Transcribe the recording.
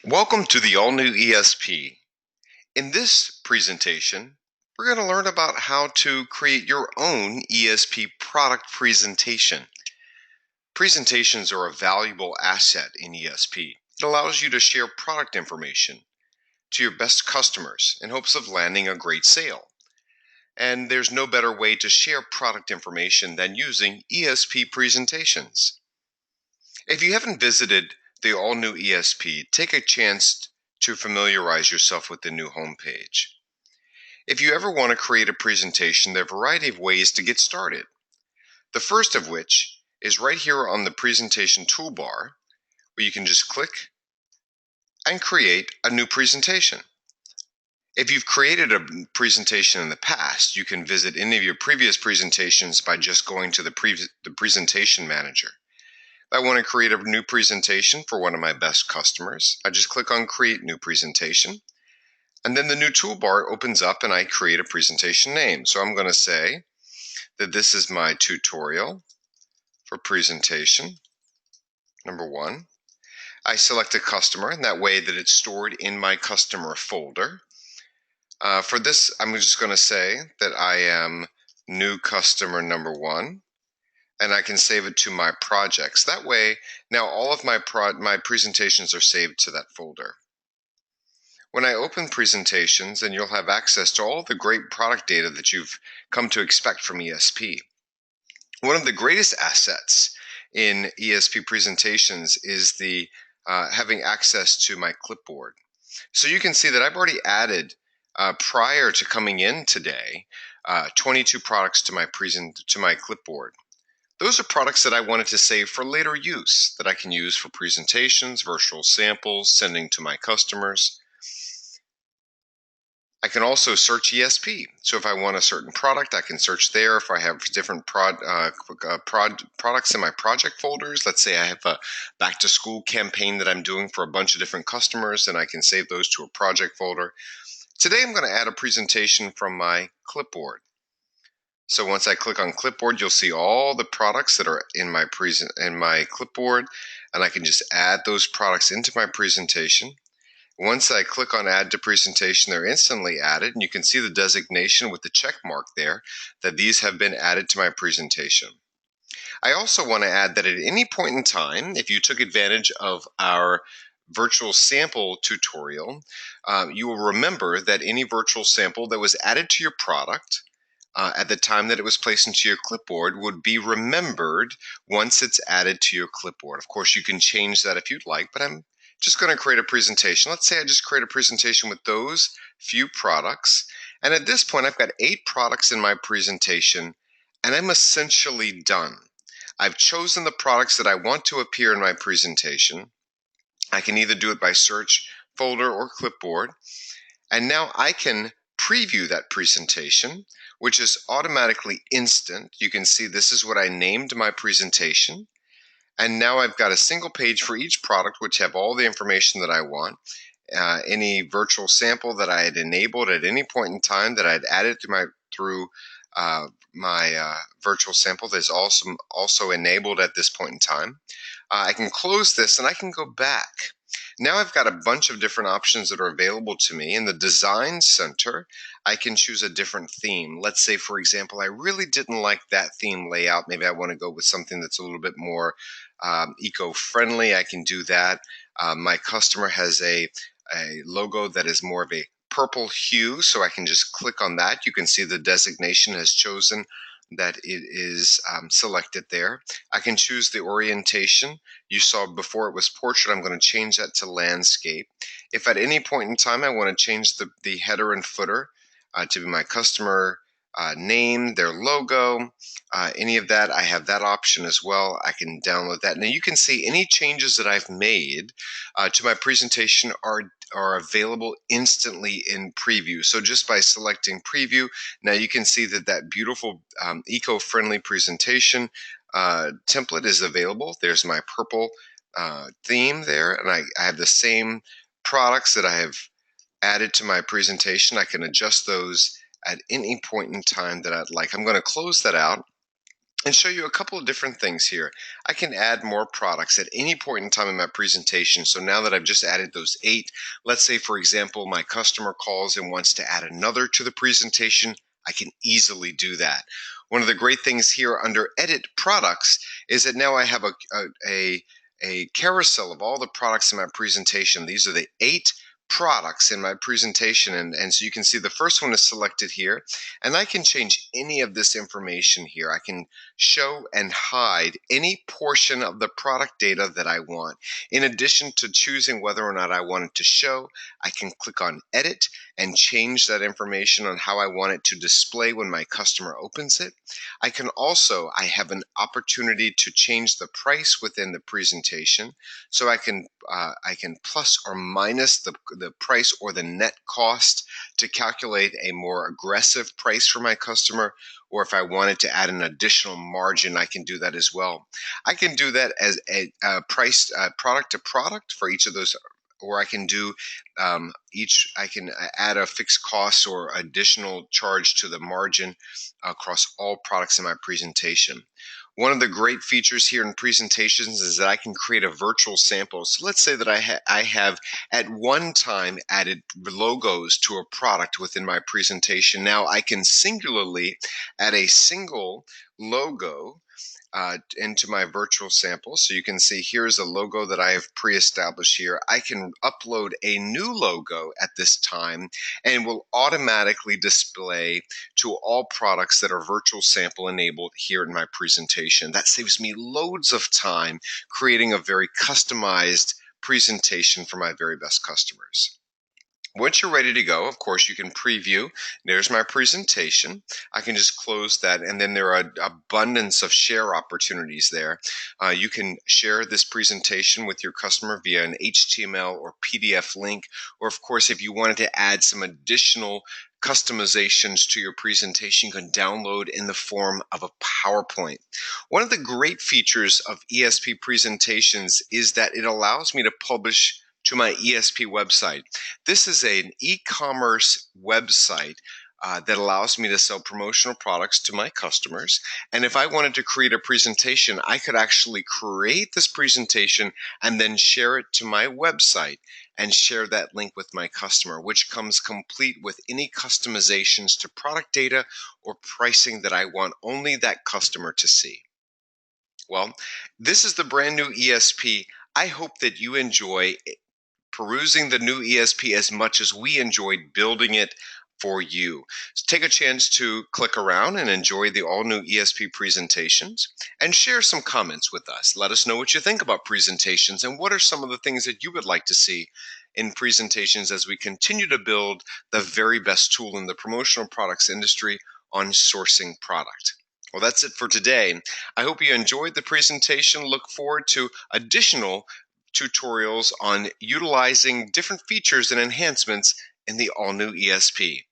Welcome to the all-new ESP. In this presentation, we're going to learn about how to create your own ESP product presentation. Presentations are a valuable asset in ESP. It allows you to share product information to your best customers in hopes of landing a great sale. And there's no better way to share product information than using ESP presentations. If you haven't visited the all-new ESP, take a chance to familiarize yourself with the new homepage. If you ever want to create a presentation, there are a variety of ways to get started. The first of which is right here on the presentation toolbar, where you can just click and create a new presentation. If you've created a presentation in the past, you can visit any of your previous presentations by just going to the presentation manager. If I want to create a new presentation for one of my best customers, I just click on Create New Presentation, and then the new toolbar opens up and I create a presentation name. So I'm going to say that this is my tutorial for presentation number 1. I select a customer, and that way that it's stored in my customer folder. For this, I'm just going to say that I am new customer number 1. And I can save it to my projects. That way, now all of my presentations are saved to that folder. When I open presentations, then you'll have access to all the great product data that you've come to expect from ESP. One of the greatest assets in ESP presentations is the having access to my clipboard. So you can see that I've already added, prior to coming in today, 22 products to my clipboard. Those are products that I wanted to save for later use, that I can use for presentations, virtual samples, sending to my customers. I can also search ESP. So if I want a certain product, I can search there. If I have different products in my project folders, let's say I have a back-to-school campaign that I'm doing for a bunch of different customers, and I can save those to a project folder. Today I'm going to add a presentation from my clipboard. So once I click on Clipboard, you'll see all the products that are in my clipboard, and I can just add those products into my presentation. Once I click on Add to Presentation, they're instantly added, and you can see the designation with the check mark there that these have been added to my presentation. I also want to add that at any point in time, if you took advantage of our virtual sample tutorial, you will remember that any virtual sample that was added to your product at the time that it was placed into your clipboard would be remembered once it's added to your clipboard. Of course, you can change that if you'd like, but I'm just going to create a presentation. Let's say I just create a presentation with those few products. And at this point, I've got 8 products in my presentation, and I'm essentially done. I've chosen the products that I want to appear in my presentation. I can either do it by search, folder, or clipboard. And now I can preview that presentation, which is automatically instant. You can see this is what I named my presentation. And now I've got a single page for each product, which have all the information that I want. Any virtual sample that I had enabled at any point in time that I'd added through my virtual sample that is also enabled at this point in time. I can close this and I can go back. Now I've got a bunch of different options that are available to me. In the Design Center, I can choose a different theme. Let's say, for example, I really didn't like that theme layout. Maybe I want to go with something that's a little bit more eco-friendly. I can do that. My customer has a logo that is more of a purple hue, so I can just click on that. You can see the designation has chosen that it is selected there. I can choose the orientation. You saw before it was portrait. I'm going to change that to landscape. If at any point in time I want to change the header and footer to be my customer name, their logo, any of that, I have that option as well. I can download that. Now you can see any changes that I've made to my presentation are available instantly in preview. So just by selecting preview, now you can see that beautiful eco-friendly presentation template is available. There's my purple theme there, and I have the same products that I have added to my presentation. I can adjust those at any point in time that I'd like. I'm going to close that out. and show you a couple of different things here. I can add more products at any point in time in my presentation. So now that I've just added those 8, let's say, for example, my customer calls and wants to add another to the presentation, I can easily do that. One of the great things here under Edit Products is that now I have a carousel of all the products in my presentation. These are the 8 products in my presentation, and so you can see the first one is selected here, and I can change any of this information here. I can show and hide any portion of the product data that I want. In addition to choosing whether or not I want it to show, I can click on Edit and change that information on how I want it to display when my customer opens it. I have an opportunity to change the price within the presentation, so I can plus or minus the price or the net cost to calculate a more aggressive price for my customer, or if I wanted to add an additional margin, I can do that as well. I can do that as a price product to product for each of those, or I can do I can add a fixed cost or additional charge to the margin across all products in my presentation. One of the great features here in presentations is that I can create a virtual sample. So let's say that I have at one time added logos to a product within my presentation. Now I can singularly add a single logo into my virtual sample. So you can see here's a logo that I have pre-established here. I can upload a new logo at this time and will automatically display to all products that are virtual sample enabled here in my presentation. That saves me loads of time creating a very customized presentation for my very best customers. Once you're ready to go, of course, you can preview. There's my presentation. I can just close that, and then there are an abundance of share opportunities there. You can share this presentation with your customer via an HTML or PDF link, or of course, if you wanted to add some additional customizations to your presentation, you can download in the form of a PowerPoint. One of the great features of ESP presentations is that it allows me to publish to my ESP website. This is an e-commerce website that allows me to sell promotional products to my customers. And if I wanted to create a presentation, I could actually create this presentation and then share it to my website and share that link with my customer, which comes complete with any customizations to product data or pricing that I want only that customer to see. Well, this is the brand new ESP. I hope that you enjoy perusing the new ESP as much as we enjoyed building it for you. So take a chance to click around and enjoy the all-new ESP presentations and share some comments with us. Let us know what you think about presentations and what are some of the things that you would like to see in presentations as we continue to build the very best tool in the promotional products industry on sourcing product. Well, that's it for today. I hope you enjoyed the presentation. Look forward to additional tutorials on utilizing different features and enhancements in the all-new ESP.